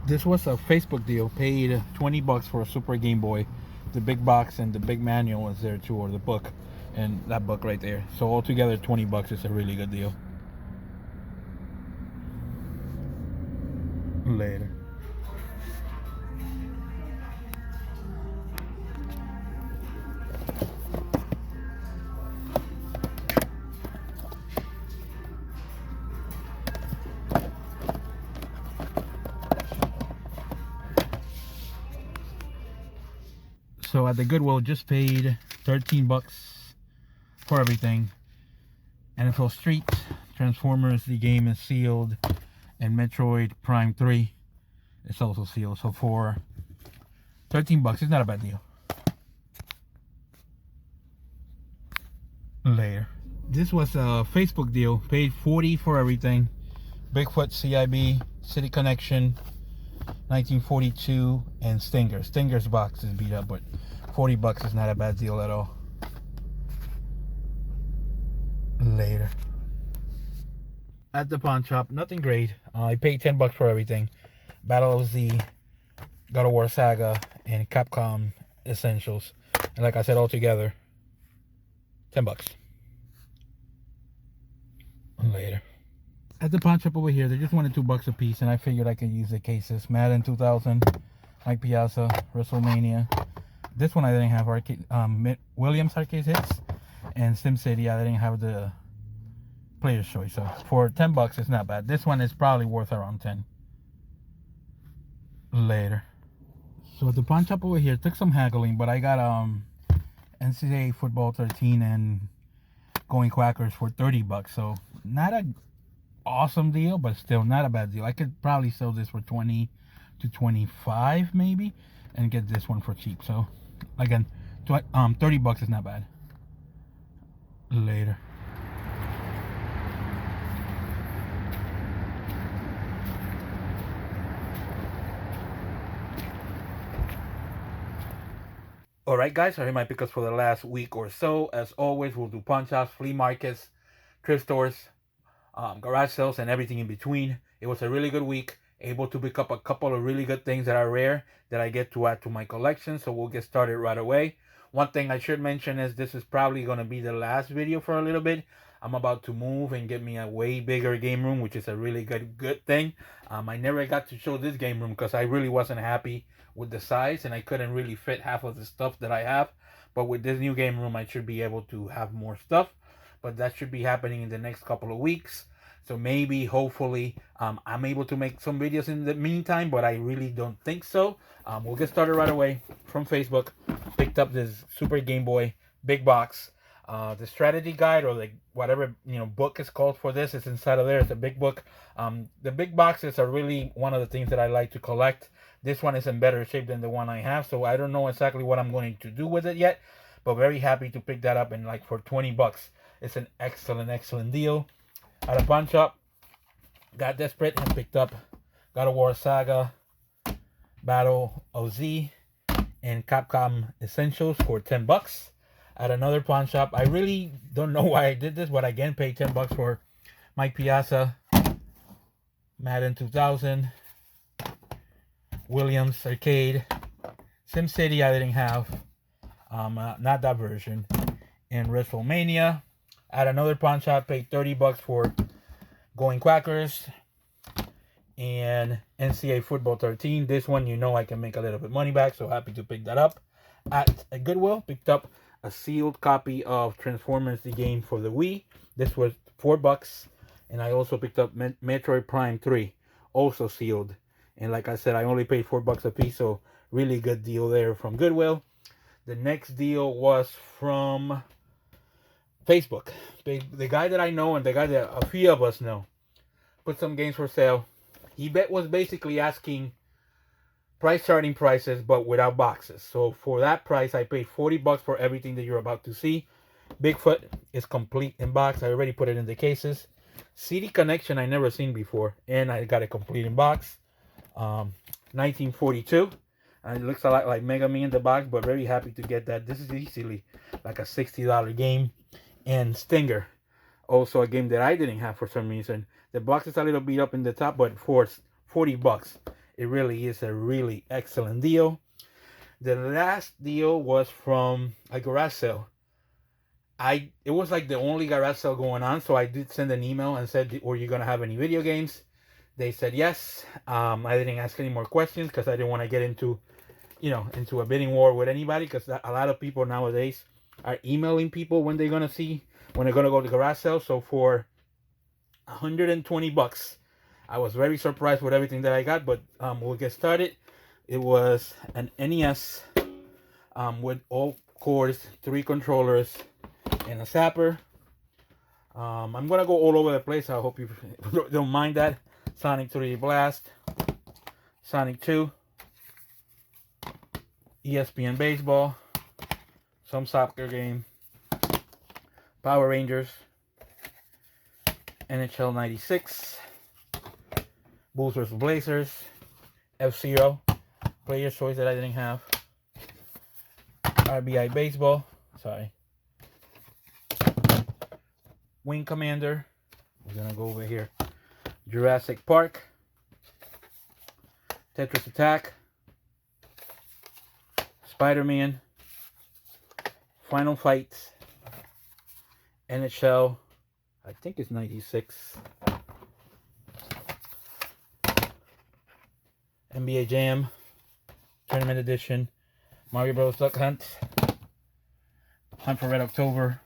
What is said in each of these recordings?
This was a Facebook deal. Paid 20 bucks for a Super Game Boy. The big box and the big manual was there too, or the book, and that book right there. So altogether, 20 bucks is a really good deal. Later. So at the Goodwill, just paid 13 bucks for everything. NFL Street, Transformers, the game is sealed, and Metroid Prime 3 is also sealed. So for 13 bucks, it's not a bad deal. Later. This was a Facebook deal. Paid 40 for everything. Bigfoot, CIB, City Connection, 1942, and Stinger. Stinger's box is beat up, but 40 bucks is not a bad deal at all. Later. At the pawn shop, nothing great. I paid 10 bucks for everything. Battle of Z, God of War Saga, and Capcom Essentials. And like I said, all together, 10 bucks. Later. At the pawn shop over here, they just wanted 2 bucks a piece, and I figured I could use the cases. Madden 2000, Mike Piazza, WrestleMania. This one I didn't have arcade, Williams arcade hits, and SimCity I didn't have the player's choice. So for 10 bucks, it's not bad. This one is probably worth around 10. Later. So at the pawn shop over here, took some haggling, but I got NCAA Football 13 and Going Quackers for 30 bucks. So not a awesome deal, but still not a bad deal. I could probably sell this for 20 to 25 maybe, and get this one for cheap. So again, 30 bucks is not bad. Later. Alright guys, I hit my pickups for the last week or so. As always, we'll do pawn shops, flea markets, thrift stores, garage sales, and everything in between. It was a really good week. Able to pick up a couple of really good things that are rare that I get to add to my collection. So we'll get started right away. One thing I should mention is this is probably going to be the last video for a little bit. I'm about to move and get me a way bigger game room, which is a really good thing. I never got to show this game room because I really wasn't happy with the size, and I couldn't really fit half of the stuff that I have. But with this new game room, I should be able to have more stuff. But that should be happening in the next couple of weeks. So maybe, hopefully, I'm able to make some videos in the meantime, but I really don't think so. We'll get started right away from Facebook. Picked up this Super Game Boy big box. The strategy guide, or like whatever book is called for this, is inside of there. It's a big book. The big boxes are really one of the things that I like to collect. This one is in better shape than the one I have, so I don't know exactly what I'm going to do with it yet, but very happy to pick that up. And like for 20 bucks, it's an excellent deal. At a pawn shop, got desperate and picked up God of War Saga, Battle of Z, and Capcom Essentials for 10 bucks. At another pawn shop, I really don't know why I did this, but I again paid 10 bucks for Mike Piazza, Madden 2000, Williams Arcade, SimCity I didn't have, not that version, and WrestleMania. At another pawn shop, paid 30 bucks for Going Quackers and NCAA Football 13. This one, I can make a little bit money back, so happy to pick that up. At a Goodwill, picked up a sealed copy of Transformers the game for the Wii. This was 4 bucks. And I also picked up Metroid Prime 3, also sealed. And like I said, I only paid 4 bucks a piece, so really good deal there from Goodwill. The next deal was from Facebook. The guy that I know, and the guy that a few of us know, put some games for sale. He was basically asking starting prices, but without boxes. So for that price, I paid 40 bucks for everything that you're about to see. Bigfoot is complete in box. I already put it in the cases. CD Connection I never seen before, and I got it complete in box. 1942. It looks a lot like Mega Me in the box, but very happy to get that. This is easily like a $60 game. And Stinger, also a game that I didn't have for some reason. The box is a little beat up in the top, but for 40 bucks, It really is a really excellent deal. The last deal was from a garage sale. It was like the only garage sale going on, so I did send an email and said, "Were you gonna have any video games?" They said yes. I didn't ask any more questions because I didn't want to get into, into a bidding war with anybody, because a lot of people nowadays are emailing people when they're gonna go to garage sale. So for $120, I was very surprised with everything that I got. But we'll get started. It was an NES with all cores, 3 controllers, and a zapper. I'm gonna go all over the place. I hope you don't mind that. Sonic 3D Blast, Sonic 2, ESPN Baseball, some soccer game, Power Rangers, NHL 96, Bulls vs. Blazers, F-Zero, Player's Choice that I didn't have, RBI Baseball, Wing Commander, we're gonna go over here, Jurassic Park, Tetris Attack, Spider-Man, Final Fight, NHL, I think it's 96, NBA Jam, Tournament Edition, Mario Bros. Duck Hunt, Hunt for Red October,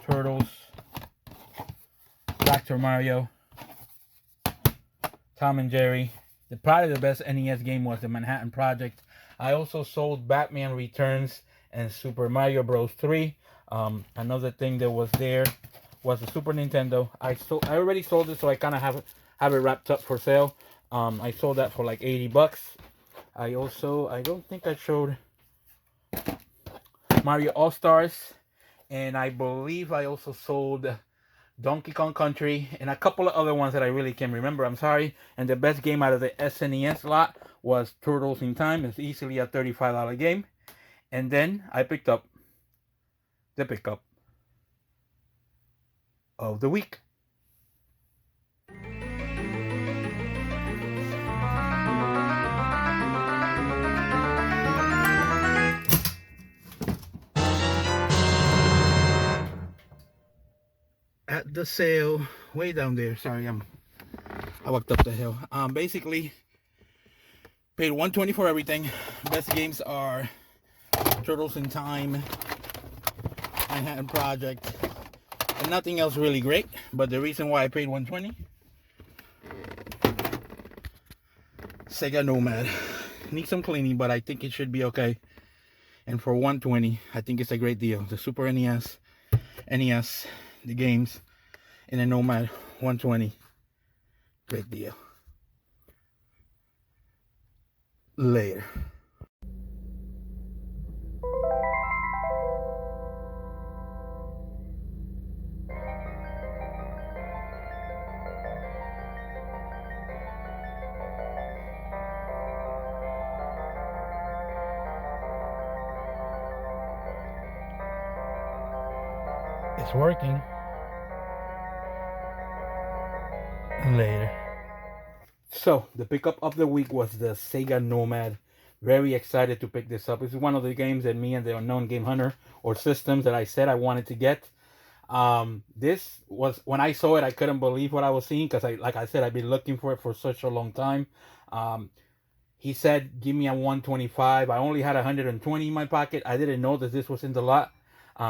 Turtles, Dr. Mario, Tom and Jerry. Probably the best NES game was the Manhattan Project. I also sold Batman Returns and Super Mario Bros. 3. Another thing that was there was the Super Nintendo. I already sold it, so I kind of have it wrapped up for sale. I sold that for like $80. I don't think I showed Mario All Stars, and I believe I also sold Donkey Kong Country, and a couple of other ones that I really can't remember. I'm sorry. And the best game out of the SNES lot was Turtles in Time. It's easily a $35 game. And then I picked up the pickup of the week. At the sale, way down there. Sorry, I walked up the hill. Basically, paid $120 for everything. Best games are Turtles in Time, Manhattan Project, and nothing else really great. But the reason why I paid $120, Sega Nomad. Needs some cleaning, but I think it should be okay. And for $120, I think it's a great deal. The Super NES, the games, and a Nomad, $120. Great deal. Later. It's working. Later. So the pickup of the week was the Sega Nomad. Very excited to pick this up. This is one of the games that me and the Unknown Game Hunter, or systems, that I said I wanted to get. This was, when I saw it, I couldn't believe what I was seeing, because like I said, I've been looking for it for such a long time. He said, give me a 125. I only had 120 in my pocket. I didn't know that this was in the lot.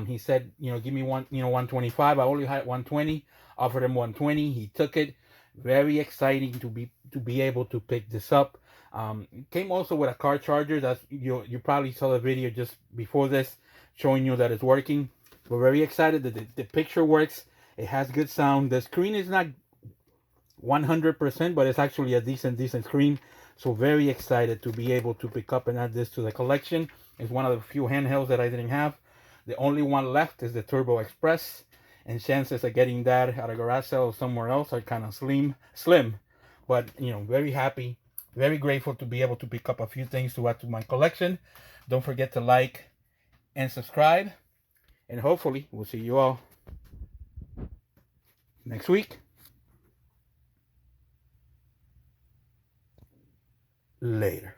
He said, give me 125. I only had 120. Offered him 120. He took it. Very exciting to be able to pick this up. It came also with a car charger. That's you probably saw the video just before this showing you that it's working. We're very excited that the picture works. It has good sound. The screen is not 100%, but it's actually a decent screen. So very excited to be able to pick up and add this to the collection. It's one of the few handhelds that I didn't have. The only one left is the Turbo Express, and chances of getting that at a garage sale or somewhere else are kind of slim. But very happy, very grateful to be able to pick up a few things to add to my collection. Don't forget to like and subscribe, and hopefully we'll see you all next week. Later.